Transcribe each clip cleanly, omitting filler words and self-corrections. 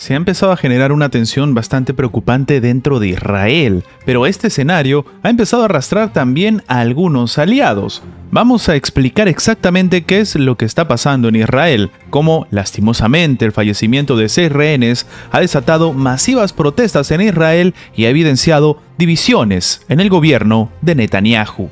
Se ha empezado a generar una tensión bastante preocupante dentro de Israel, pero este escenario ha empezado a arrastrar también a algunos aliados. Vamos a explicar exactamente qué es lo que está pasando en Israel, cómo lastimosamente el fallecimiento de 6 rehenes ha desatado masivas protestas en Israel y ha evidenciado divisiones en el gobierno de Netanyahu.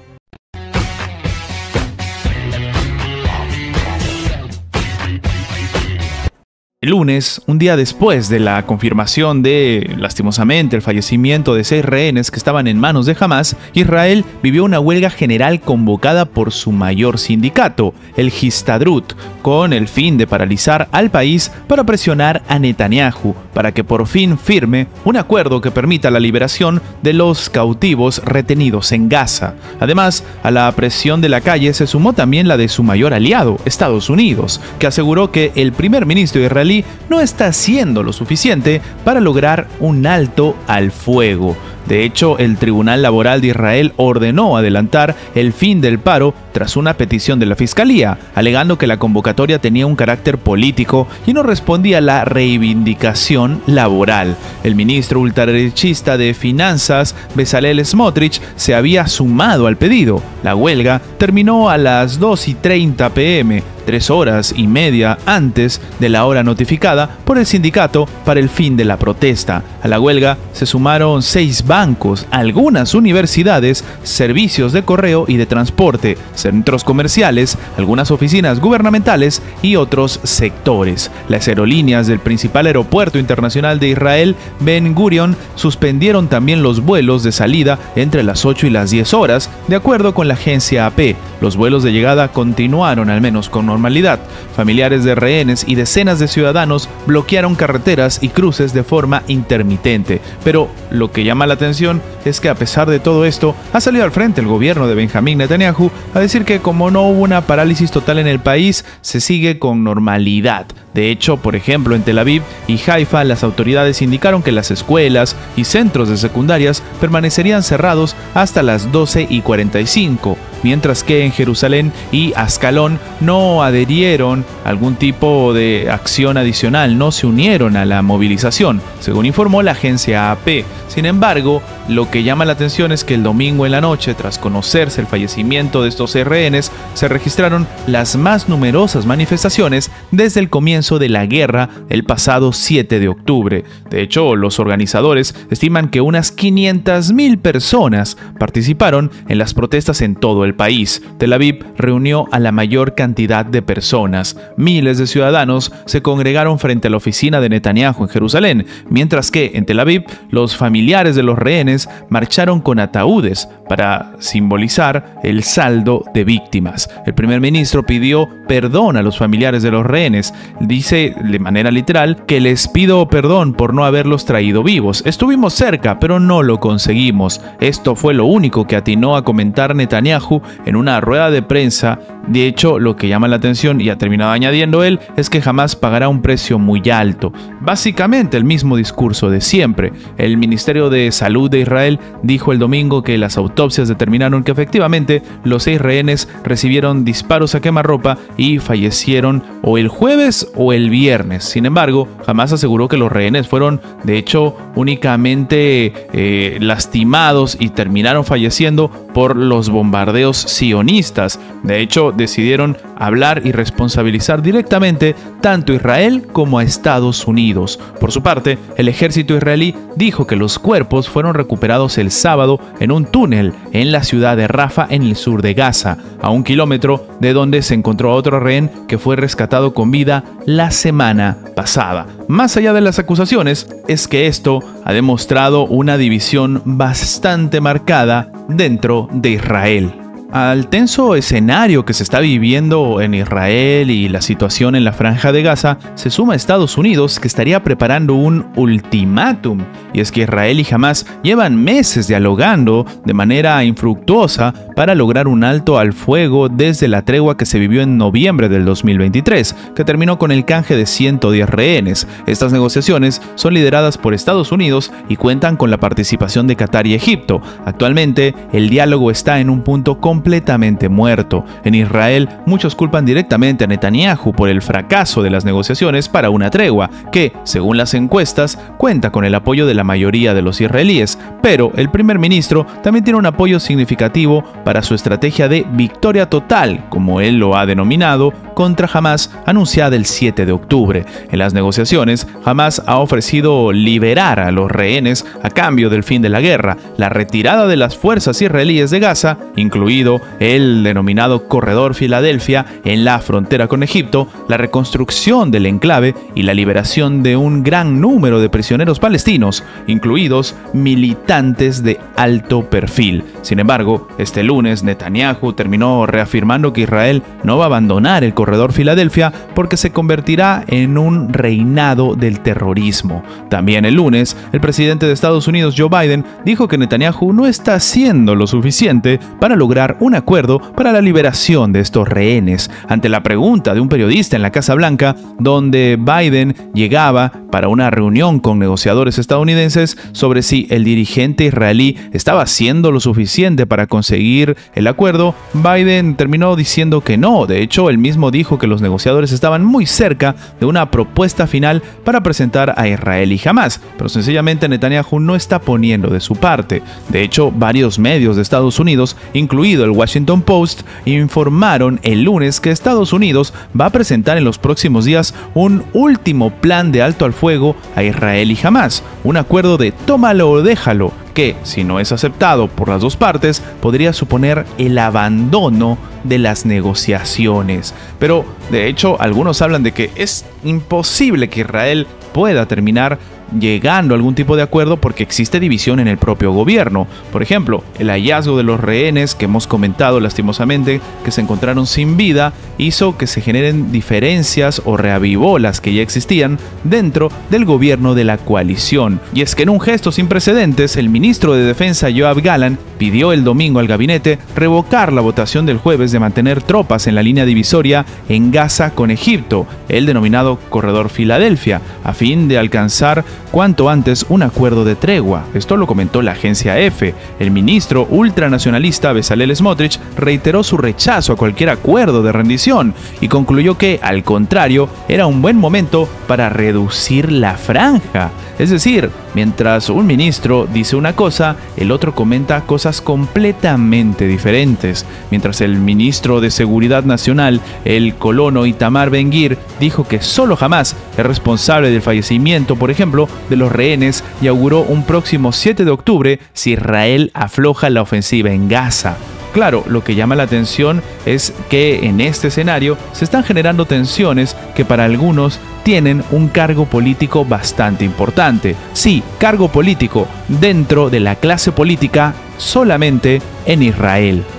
El lunes, un día después de la confirmación de, lastimosamente, el fallecimiento de 6 rehenes que estaban en manos de Hamás, Israel vivió una huelga general convocada por su mayor sindicato, el Histadrut, con el fin de paralizar al país para presionar a Netanyahu para que por fin firme un acuerdo que permita la liberación de los cautivos retenidos en Gaza. Además, a la presión de la calle se sumó también la de su mayor aliado, Estados Unidos, que aseguró que el primer ministro israelí no está haciendo lo suficiente para lograr un alto al fuego. De hecho, el Tribunal Laboral de Israel ordenó adelantar el fin del paro tras una petición de la Fiscalía, alegando que la convocatoria tenía un carácter político y no respondía a la reivindicación laboral. El ministro ultraderechista de Finanzas, Bezalel Smotrich, se había sumado al pedido. La huelga terminó a las 2:30 p.m., 3 horas y media antes de la hora notificada por el sindicato para el fin de la protesta. A la huelga se sumaron 6 bancos, algunas universidades, servicios de correo y de transporte, centros comerciales, algunas oficinas gubernamentales y otros sectores. Las aerolíneas del principal aeropuerto internacional de Israel, Ben Gurion, suspendieron también los vuelos de salida entre las 8 y las 10 horas, de acuerdo con la agencia AP. Los vuelos de llegada continuaron al menos con normalidad. Familiares de rehenes y decenas de ciudadanos bloquearon carreteras y cruces de forma intermitente. Pero lo que llama la atención es que a pesar de todo esto, ha salido al frente el gobierno de Benjamín Netanyahu a decir que como no hubo una parálisis total en el país, se sigue con normalidad. De hecho, por ejemplo, en Tel Aviv y Haifa, las autoridades indicaron que las escuelas y centros de secundarias permanecerían cerrados hasta las 12:45, mientras que en Jerusalén y Ascalón no adherieron a algún tipo de acción adicional, no se unieron a la movilización, según informó la agencia AP. Sin embargo, lo que llama la atención es que el domingo en la noche, tras conocerse el fallecimiento de estos rehenes, se registraron las más numerosas manifestaciones desde el comienzo de la guerra el pasado 7 de octubre. De hecho, los organizadores estiman que unas 500.000 personas participaron en las protestas en todo el país. Tel Aviv reunió a la mayor cantidad de personas. Miles de ciudadanos se congregaron frente a la oficina de Netanyahu en Jerusalén, mientras que en Tel Aviv los familiares de los rehenes marcharon con ataúdes para simbolizar el saldo de víctimas. El primer ministro pidió perdón a los familiares de los rehenes. Dice de manera literal que les pido perdón por no haberlos traído vivos. Estuvimos cerca, pero no lo conseguimos. Esto fue lo único que atinó a comentar Netanyahu en una rueda de prensa. De hecho, lo que llama la atención, y ha terminado añadiendo él, es que jamás pagará un precio muy alto. Básicamente el mismo discurso de siempre. El Ministerio de Salud de Israel dijo el domingo que las autopsias determinaron que efectivamente los 6 rehenes recibieron disparos a quemarropa y fallecieron o el jueves o el viernes. Sin embargo, Hamás aseguró que los rehenes fueron de hecho únicamente lastimados y terminaron falleciendo por los bombardeos sionistas. De hecho, decidieron hablar y responsabilizar directamente tanto a Israel como a Estados Unidos. Por su parte, el ejército israelí dijo que los cuerpos fueron recuperados el sábado en un túnel en la ciudad de Rafah, en el sur de Gaza, a 1 kilómetro de donde se encontró otro rehén que fue rescatado con vida la semana pasada. Más allá de las acusaciones, es que esto ha demostrado una división bastante marcada dentro de Israel. Al tenso escenario que se está viviendo en Israel y la situación en la Franja de Gaza, se suma Estados Unidos, que estaría preparando un ultimátum. Y es que Israel y Hamás llevan meses dialogando de manera infructuosa para lograr un alto al fuego desde la tregua que se vivió en noviembre del 2023, que terminó con el canje de 110 rehenes. Estas negociaciones son lideradas por Estados Unidos y cuentan con la participación de Qatar y Egipto. Actualmente, el diálogo está en un punto complicado completamente muerto. En Israel, muchos culpan directamente a Netanyahu por el fracaso de las negociaciones para una tregua, que, según las encuestas, cuenta con el apoyo de la mayoría de los israelíes, pero el primer ministro también tiene un apoyo significativo para su estrategia de victoria total, como él lo ha denominado, contra Hamás, anunciada el 7 de octubre. En las negociaciones, Hamás ha ofrecido liberar a los rehenes a cambio del fin de la guerra, la retirada de las fuerzas israelíes de Gaza, incluido el denominado Corredor Filadelfia en la frontera con Egipto, la reconstrucción del enclave y la liberación de un gran número de prisioneros palestinos, incluidos militantes de alto perfil. Sin embargo, este lunes Netanyahu terminó reafirmando que Israel no va a abandonar el Corredor Filadelfia porque se convertirá en un reinado del terrorismo. También el lunes, el presidente de Estados Unidos, Joe Biden, dijo que Netanyahu no está haciendo lo suficiente para lograr un acuerdo para la liberación de estos rehenes. Ante la pregunta de un periodista en la Casa Blanca, donde Biden llegaba para una reunión con negociadores estadounidenses sobre si el dirigente israelí estaba haciendo lo suficiente para conseguir el acuerdo, Biden terminó diciendo que no. De hecho, él mismo dijo que los negociadores estaban muy cerca de una propuesta final para presentar a Israel y Hamás, pero sencillamente Netanyahu no está poniendo de su parte. De hecho, varios medios de Estados Unidos, incluido el Washington Post, informaron el lunes que Estados Unidos va a presentar en los próximos días un último plan de alto al fuego a Israel y Hamás, un acuerdo de tómalo o déjalo, que, si no es aceptado por las dos partes, podría suponer el abandono de las negociaciones. Pero, de hecho, algunos hablan de que es imposible que Israel pueda terminar llegando a algún tipo de acuerdo porque existe división en el propio gobierno. Por ejemplo, el hallazgo de los rehenes que hemos comentado lastimosamente que se encontraron sin vida hizo que se generen diferencias o reavivó las que ya existían dentro del gobierno de la coalición. Y es que en un gesto sin precedentes, el ministro de Defensa Yoav Gallant pidió el domingo al gabinete revocar la votación del jueves de mantener tropas en la línea divisoria en Gaza con Egipto, el denominado Corredor Filadelfia, a fin de alcanzar cuanto antes un acuerdo de tregua. Esto lo comentó la agencia EFE. El ministro ultranacionalista Bezalel Smotrich reiteró su rechazo a cualquier acuerdo de rendición y concluyó que, al contrario, era un buen momento para reducir la franja. Es decir, mientras un ministro dice una cosa, el otro comenta cosas completamente diferentes. Mientras el ministro de Seguridad Nacional, el colono Itamar Ben-Gvir, dijo que solo Hamás es responsable del fallecimiento, por ejemplo, de los rehenes, y auguró un próximo 7 de octubre si Israel afloja la ofensiva en Gaza. Claro, lo que llama la atención es que en este escenario se están generando tensiones que para algunos tienen un cargo político bastante importante. Sí, cargo político dentro de la clase política solamente en Israel.